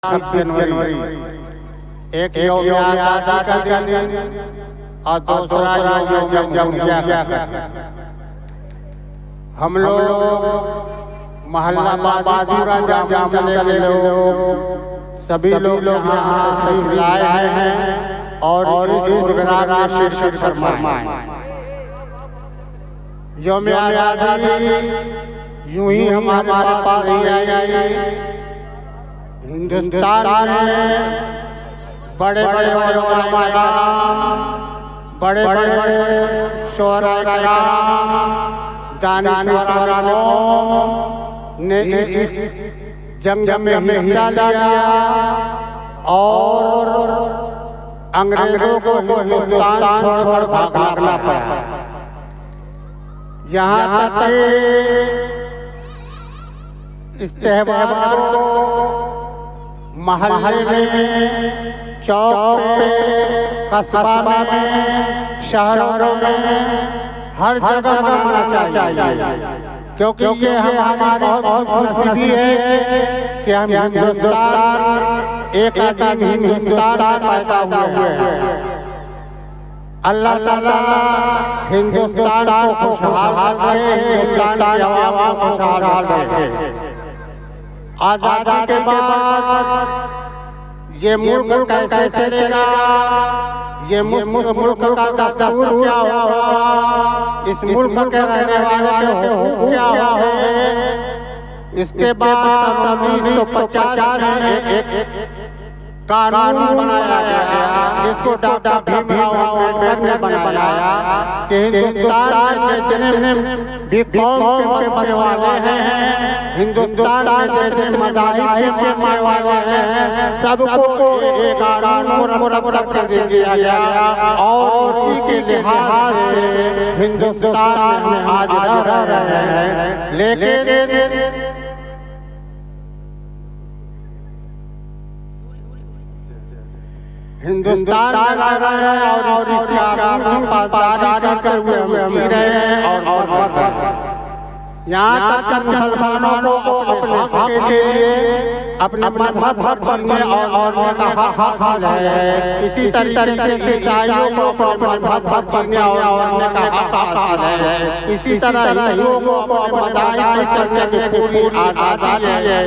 जनवरी एक यौम आज़ादी का दिन और दूसरा यौम जमहूरिया का दिन। हम लोग मोहल्ला बादूरा जामले लोग सभी लोग यहाँ तशरीफ लाए हैं और इस प्रोग्राम में शिरकत फरमाएं। यौम आज़ादी यूं ही हमारे पास नहीं आई। हिंदुस्तान में बड़े बड़े बड़े बड़े शोहरा दानिशवरों ने इस जंग में हिस्सा लिया और अंग्रेजों को हिंदुस्तान छोड़कर भागना पड़ा। यहाँ तक इस त्योहार को महल्ले में, चौक पे, कस्बा में, शहरों में हर जगह मनाना चाहिए, क्योंकि ये हमारी बहुत नसीबी है कि हम हिंदुस्तान एक आज़ाद हिंदुस्तान पैदा हुए हैं। अल्लाह ताला हिंदुस्तान को खुशहाल रखे, हिंदुस्तान की आवाम को खुशहाल रखे। आज़ादी के बाद ये मुल्क कैसे चलेगा, ये मुल्क का दस्तूर क्या होगा, इस मुल्क के रहने वाले के हुकूक क्या होंगे, इसके बाद 1950 में एक कानून बनाया गया जिसको डॉक्टर भीमराव अम्बेडकर ने बनाया कि हिंदुस्तान में जितने भी कौम के बसने वाले हैं, हिंदुस्तान में जितने मज़ाहिब के मानने वाले हैं, सबको एक कानून मुरतब कर दिया गया और उसी के लिहाज से हिंदुस्तान में आज रह रहे हैं। लेकिन हिंदुस्तान में रह रहे हैं और इसी कानून की पासदारी करते हुए हम जी रहे हैं और बढ़ रहे हैं। यहाँ तक कि मुसलमानों को अपने हक के लिए अपने मजहब चुनने और का हक हासिल है, इसी तरीके से ईसाइयों को अपने मजहब चुनने और का हक हासिल है। इसी तरह हिंदुओं को अपने मज़ाहिब पर चलने की पूरी आज़ादी है।